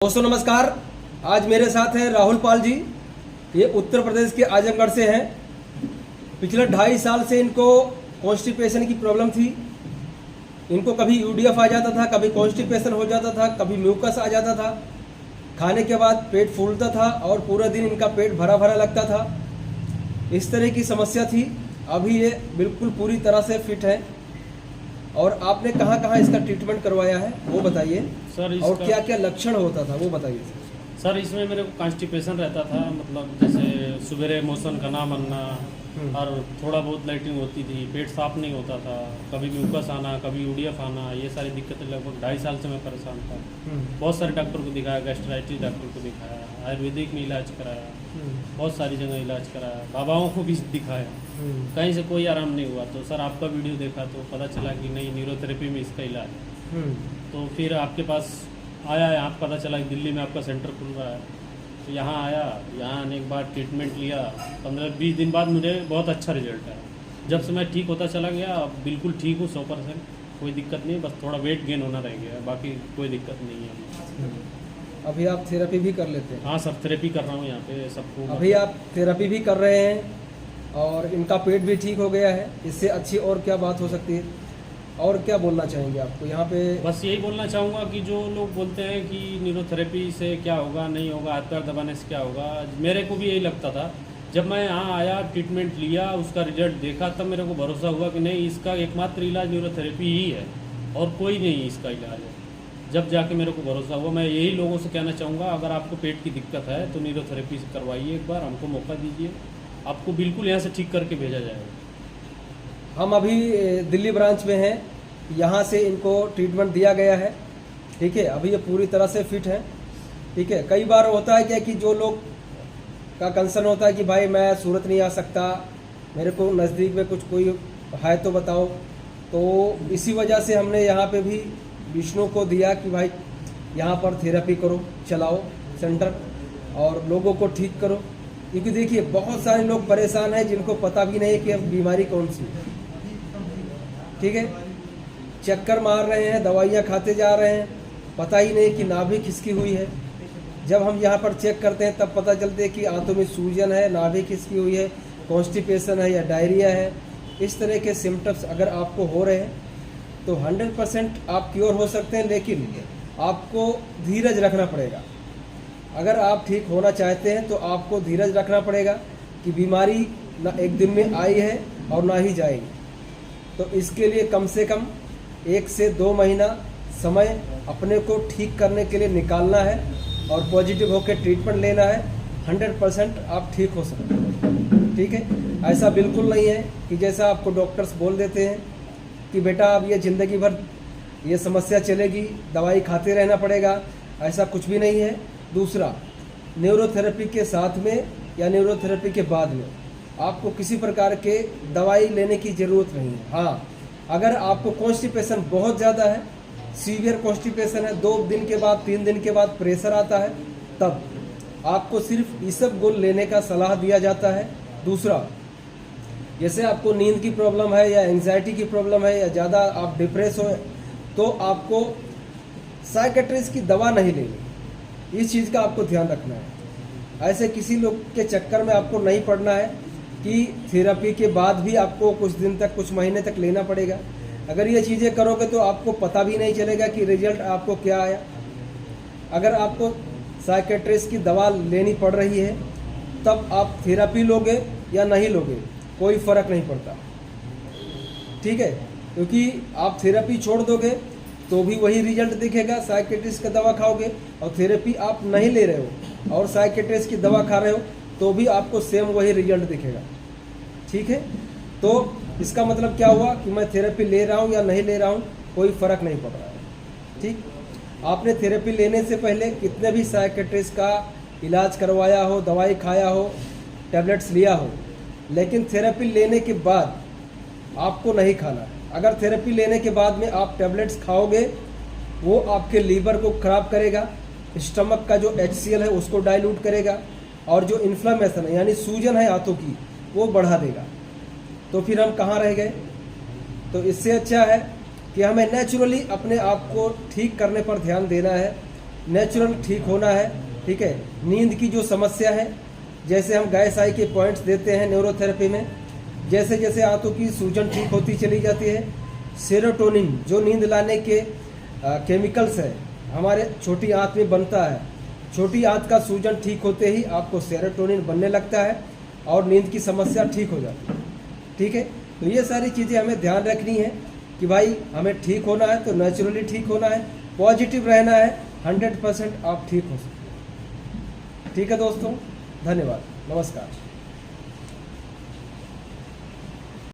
दोस्तों नमस्कार। आज मेरे साथ हैं राहुल पाल जी। ये उत्तर प्रदेश के आजमगढ़ से हैं। पिछले 2.5 साल से इनको कॉन्स्टिपेशन की प्रॉब्लम थी। इनको कभी यूडीएफ आ जाता था, कभी कॉन्स्टिपेशन हो जाता था, कभी म्यूकस आ जाता था। खाने के बाद पेट फूलता था और पूरा दिन इनका पेट भरा भरा लगता था। इस तरह की समस्या थी। अभी ये बिल्कुल पूरी तरह से फिट है। और आपने कहाँ कहाँ इसका ट्रीटमेंट करवाया है वो बताइए सर। और क्या क्या लक्षण होता था वो बताइए सर इसमें मेरे को कॉन्स्टिपेशन रहता था, मतलब जैसे सवेरे मोशन का ना बनना और थोड़ा बहुत लाइटिंग होती थी, पेट साफ नहीं होता था, कभी म्यूकस आना, कभी यूडीएफ आना, ये सारी दिक्कतें लगभग 2.5 साल से मैं परेशान था। बहुत सारे डॉक्टर को दिखाया, गैस्ट्राइटिस डॉक्टर को दिखाया, आयुर्वेदिक में इलाज कराया, बहुत सारी जगह इलाज कराया, बाबाओं को भी दिखाया, कहीं से कोई आराम नहीं हुआ। तो सर आपका वीडियो देखा तो पता चला कि नहीं, न्यूरोथेरेपी में इसका इलाज है। तो फिर आपके पास आया, यहाँ पता चला कि दिल्ली में आपका सेंटर खुल रहा है। तो यहाँ आया, यहाँ आने के बाद ट्रीटमेंट लिया। 15-20 दिन बाद मुझे बहुत अच्छा रिजल्ट आया। जब से मैं ठीक होता चला गया, अब बिल्कुल ठीक हूँ 100%, कोई दिक्कत नहीं। बस थोड़ा वेट गेन होना रह गया, बाकी कोई दिक्कत नहीं है। अभी आप थेरेपी भी कर लेते हैं? हाँ सर, थेरेपी कर रहा हूँ यहाँ पे सबको। अभी आप थेरेपी भी कर रहे हैं और इनका पेट भी ठीक हो गया है। इससे अच्छी और क्या बात हो सकती है? और क्या बोलना चाहेंगे आपको यहाँ पे? बस यही बोलना चाहूँगा कि जो लोग बोलते हैं कि न्यूरोथेरेपी से क्या होगा, नहीं होगा, हाथ पैर दबाने से क्या होगा, मेरे को भी यही लगता था। जब मैं यहाँ आया, ट्रीटमेंट लिया, उसका रिजल्ट देखा, तब मेरे को भरोसा हुआ कि नहीं, इसका एकमात्र इलाज न्यूरोथेरेपी ही है और कोई नहीं इसका इलाज है। जब जाके मेरे को भरोसा हुआ। मैं यही लोगों से कहना चाहूँगा, अगर आपको पेट की दिक्कत है तो न्यूरोथेरेपी करवाइए एक बार, हमको मौका दीजिए, आपको बिल्कुल यहाँ से ठीक करके भेजा जाएगा। हम अभी दिल्ली ब्रांच में हैं। यहाँ से इनको ट्रीटमेंट दिया गया है। ठीक है, अभी ये पूरी तरह से फिट है। ठीक है, कई बार होता है क्या कि जो लोग का कंसर्न होता है कि भाई मैं सूरत नहीं आ सकता, मेरे को नज़दीक में कुछ कोई है तो बताओ। तो इसी वजह से हमने यहाँ पे भी विष्णु को दिया कि भाई यहाँ पर थेरेपी करो, चलाओ सेंटर और लोगों को ठीक करो। क्योंकि देखिए बहुत सारे लोग परेशान हैं जिनको पता भी नहीं कि अब बीमारी कौन सी है। ठीक है, चक्कर मार रहे हैं, दवाइयाँ खाते जा रहे हैं, पता ही नहीं कि नाभि किसकी हुई है। जब हम यहाँ पर चेक करते हैं तब पता चलते है कि आंतों में सूजन है, नाभि किसकी हुई है, कॉन्स्टिपेशन है या डायरिया है। इस तरह के सिम्टम्स अगर आपको हो रहे हैं तो 100% आप क्योर हो सकते हैं, लेकिन आपको धीरज रखना पड़ेगा। अगर आप ठीक होना चाहते हैं तो आपको धीरज रखना पड़ेगा कि बीमारी ना एक दिन में आई है और ना ही जाएगी। तो इसके लिए कम से कम 1 से 2 महीना समय अपने को ठीक करने के लिए निकालना है और पॉजिटिव होकर ट्रीटमेंट लेना है। 100% आप ठीक हो सकते हैं। ठीक है, ऐसा बिल्कुल नहीं है कि जैसा आपको डॉक्टर्स बोल देते हैं कि बेटा अब ये ज़िंदगी भर ये समस्या चलेगी, दवाई खाते रहना पड़ेगा। ऐसा कुछ भी नहीं है। दूसरा, न्यूरोथेरेपी के साथ में या न्यूरोथेरेपी के बाद में आपको किसी प्रकार के दवाई लेने की ज़रूरत नहीं है। हाँ, अगर आपको कॉन्स्टिपेशन बहुत ज़्यादा है, सीवियर कॉन्स्टिपेशन है, 2 दिन के बाद 3 दिन के बाद प्रेशर आता है, तब आपको सिर्फ इसबगोल लेने का सलाह दिया जाता है। दूसरा, जैसे आपको नींद की प्रॉब्लम है या एंजाइटी की प्रॉब्लम है या ज़्यादा आप डिप्रेस हो, तो आपको साइकेट्रिस्ट की दवा नहीं लेनी। इस चीज़ का आपको ध्यान रखना है। ऐसे किसी लोग के चक्कर में आपको नहीं पड़ना है कि थेरेपी के बाद भी आपको कुछ दिन तक, कुछ महीने तक लेना पड़ेगा। अगर ये चीज़ें करोगे तो आपको पता भी नहीं चलेगा कि रिजल्ट आपको क्या आया। अगर आपको साइकेट्रिस्ट की दवा लेनी पड़ रही है तब आप थेरेपी लोगे या नहीं लोगे, कोई फ़र्क नहीं पड़ता। ठीक है, क्योंकि आप थेरेपी छोड़ दोगे तो भी वही रिजल्ट दिखेगा। साइकेट्रिस्ट का दवा खाओगे और थेरेपी आप नहीं ले रहे हो और साइकेट्रिस्ट की दवा खा रहे हो तो भी आपको सेम वही रिजल्ट दिखेगा। ठीक है, तो इसका मतलब क्या हुआ कि मैं थेरेपी ले रहा हूँ या नहीं ले रहा हूँ, कोई फ़र्क नहीं पड़ रहा है। ठीक, आपने थेरेपी लेने से पहले कितने भी साइकेट्रिस्ट का इलाज करवाया हो, दवाई खाया हो, टैबलेट्स लिया हो, लेकिन थेरेपी लेने के बाद आपको नहीं खाना है। अगर थेरेपी लेने के बाद में आप टैबलेट्स खाओगे, वो आपके लीवर को ख़राब करेगा, स्टमक का जो HCl है उसको डाइल्यूट करेगा और जो इन्फ्लेमेशन है यानी सूजन है हाथों की, वो बढ़ा देगा। तो फिर हम कहाँ रह गए? तो इससे अच्छा है कि हमें नेचुरली अपने आप को ठीक करने पर ध्यान देना है। नेचुरल ठीक होना है। ठीक है, नींद की जो समस्या है, जैसे हम गैस आई के पॉइंट्स देते हैं न्यूरोथेरेपी में, जैसे जैसे आंतों की सूजन ठीक होती चली जाती है, सेरोटोनिन जो नींद लाने के केमिकल्स है हमारे छोटी आंत में बनता है, छोटी आंत का सूजन ठीक होते ही आपको सेरोटोनिन बनने लगता है और नींद की समस्या ठीक हो जाती है। ठीक है, तो ये सारी चीज़ें हमें ध्यान रखनी है कि भाई हमें ठीक होना है तो नेचुरली ठीक होना है, पॉजिटिव रहना है, 100% आप ठीक हो सकते हैं। ठीक है दोस्तों, धन्यवाद, नमस्कार।